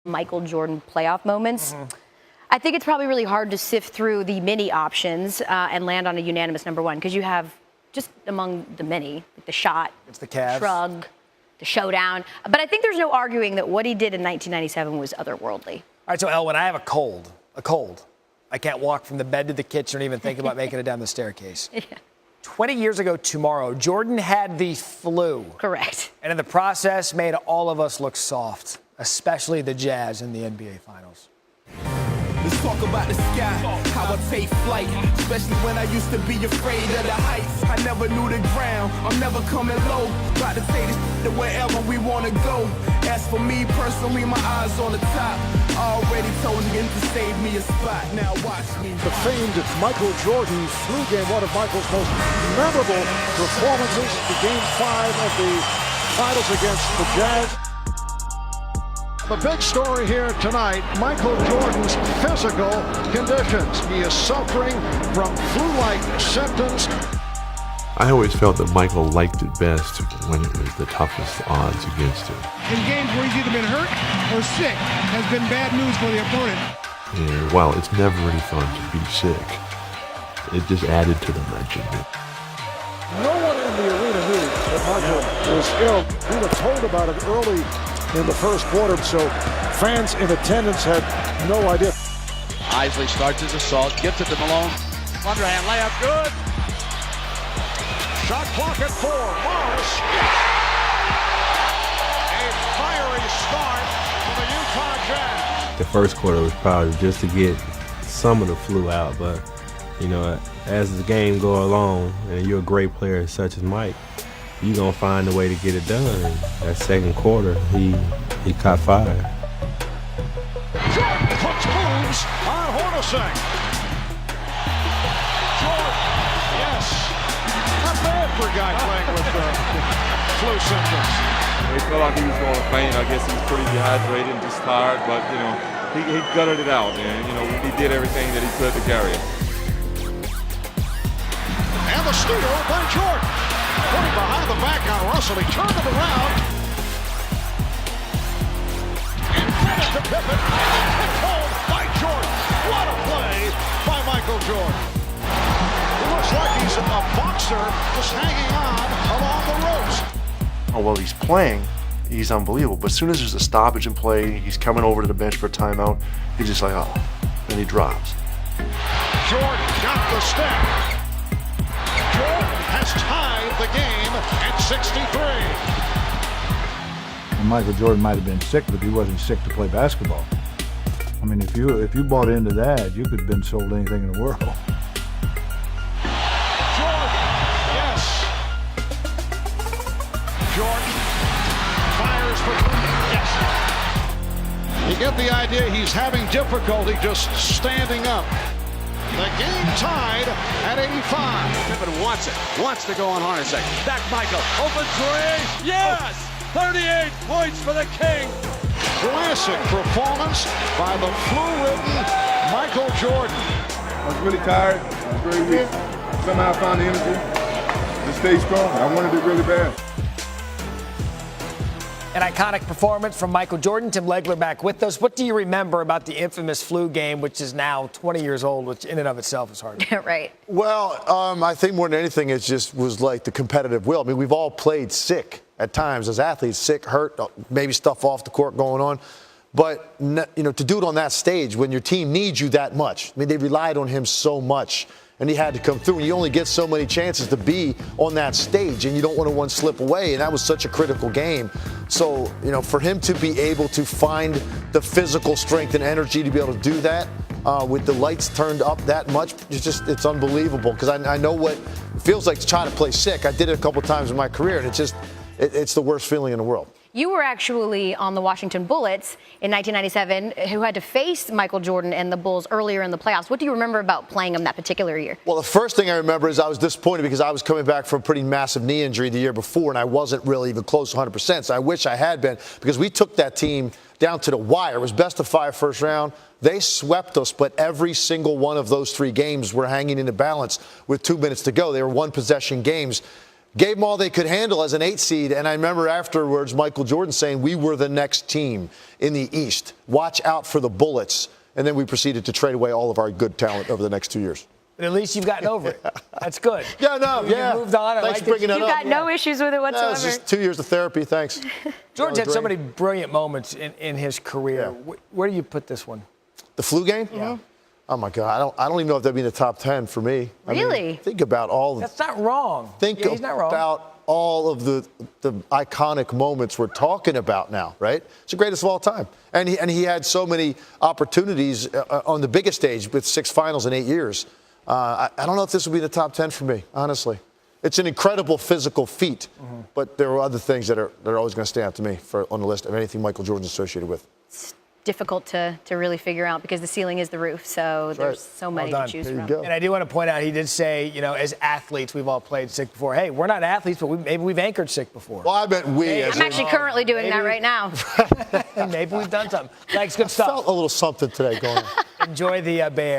Michael Jordan playoff moments. I think it's probably really hard to sift through the many options and land on a unanimous number one, because you have just among the many, the shot, it's the Cavs, shrug, the showdown. But I think there's no arguing that what he did in 1997 was otherworldly. All right, so Elwin, I have a cold, I can't walk from the bed to the kitchen or even think about making it down the staircase. Yeah. 20 years ago tomorrow, Jordan had the flu. Correct. And in the process, made all of us look soft, especially the Jazz in the NBA Finals. Let's talk about the sky, how I take flight, especially when I used to be afraid of the heights. I never knew the ground, I'm never coming low. About to take this to wherever we want to go. As for me personally, my eyes on the top. Already told him to save me a spot, now watch me. The famed Michael Jordan flu game, one of Michael's most memorable performances, the Game 5 of the Finals against the Jazz. The big story here tonight, Michael Jordan's physical conditions. He is suffering from flu-like symptoms. I always felt that Michael liked it best when it was the toughest odds against him. In games where he's either been hurt or sick has been bad news for the opponent. And while it's never really fun to be sick, it just added to the legend. No one in the arena knew that Michael was ill. We were told about it early in the first quarter, so fans in attendance had no idea. Isley starts his assault, gets it to Malone. Underhand layup, good. Shot clock at 4. Morris. A fiery start for the Utah Jazz. The first quarter was probably just to get some of the flu out, but you know, as the game go along and you're a great player such as Mike, you're going to find a way to get it done. And that second quarter, he caught fire. Jordan puts moves on Hornacek. Jordan, yes. Not bad for a guy playing with flu symptoms. He felt like he was going to faint. I guess he was pretty dehydrated and just tired, but, you know, he gutted it out, and, you know, he did everything that he could to carry it. And the steal by Jordan. Putting behind the back on Russell, he turned it around. And credit to Pippen. Kicked home by Jordan. What a play by Michael Jordan. It looks like he's a boxer just hanging on along the ropes. Oh, well, he's playing. He's unbelievable. But as soon as there's a stoppage in play, he's coming over to the bench for a timeout. He's just like, oh, and he drops. Jordan got the step. Jordan has tied the game at 63. And Michael Jordan might have been sick, but he wasn't sick to play basketball. I mean, if you bought into that, you could have been sold anything in the world. Jordan, yes. Jordan fires for yes. You get the idea he's having difficulty just standing up. The game tied at 85. Pippen wants to go on Hornacek. Back Michael, open three, yes! 38 points for the King. Classic performance by the flu-ridden Michael Jordan. I was really tired, I was very weak. Somehow I found the energy to stay strong. I wanted it really bad. An iconic performance from Michael Jordan. Tim Legler back with us. What do you remember about the infamous flu game, which is now 20 years old, which in and of itself is hard? Right. Well, I think more than anything, it just was like the competitive will. I mean, we've all played sick at times as athletes, sick, hurt, maybe stuff off the court going on. But, you know, to do it on that stage when your team needs you that much. I mean, they relied on him so much. And he had to come through. And you only get so many chances to be on that stage, and you don't want to one slip away. And that was such a critical game. So, you know, for him to be able to find the physical strength and energy to be able to do that with the lights turned up that much, it's unbelievable. Because I know what it feels like to try to play sick. I did it a couple of times in my career, and it's the worst feeling in the world. You were actually on the Washington Bullets in 1997, who had to face Michael Jordan and the Bulls earlier in the playoffs. What do you remember about playing him that particular year? Well, the first thing I remember is I was disappointed because I was coming back from a pretty massive knee injury the year before, and I wasn't really even close to 100%. So I wish I had been, because we took that team down to the wire. It was best of 5 first round. They swept us, but every single one of those 3 games were hanging in the balance with 2 minutes to go. They were one-possession games. gave them all they could handle as an 8 seed. And I remember afterwards Michael Jordan saying, we were the next team in the East. Watch out for the Bullets. And then we proceeded to trade away all of our good talent over the next 2 years. But at least you've gotten over it. That's good. Yeah, no, you moved on. Thanks for bringing that up. You've got no issues with it whatsoever. No, it's just 2 years of therapy. Thanks. Jordan's had so many brilliant moments in his career. Yeah. Where do you put this one? The flu game? Yeah. Oh my God, I don't even know if that'd be in the top 10 for me. Really? I mean, think about all. That's not wrong. He's not wrong. About all of the iconic moments we're talking about now, right? It's the greatest of all time, and he had so many opportunities on the biggest stage with 6 finals in 8 years. I don't know if this would be in the top 10 for me, honestly. It's an incredible physical feat, but there are other things that are always going to stand out to me on the list of anything Michael Jordan's associated with. Difficult to really figure out because the ceiling is the roof. So there's so many to choose from. And I do want to point out, he did say, as athletes, we've all played sick before. Hey, we're not athletes, but maybe we've anchored sick before. Well, I bet we. I'm actually currently doing that right now. Maybe we've done something. Thanks, good stuff. I felt a little something today going on. Enjoy the Bay Area.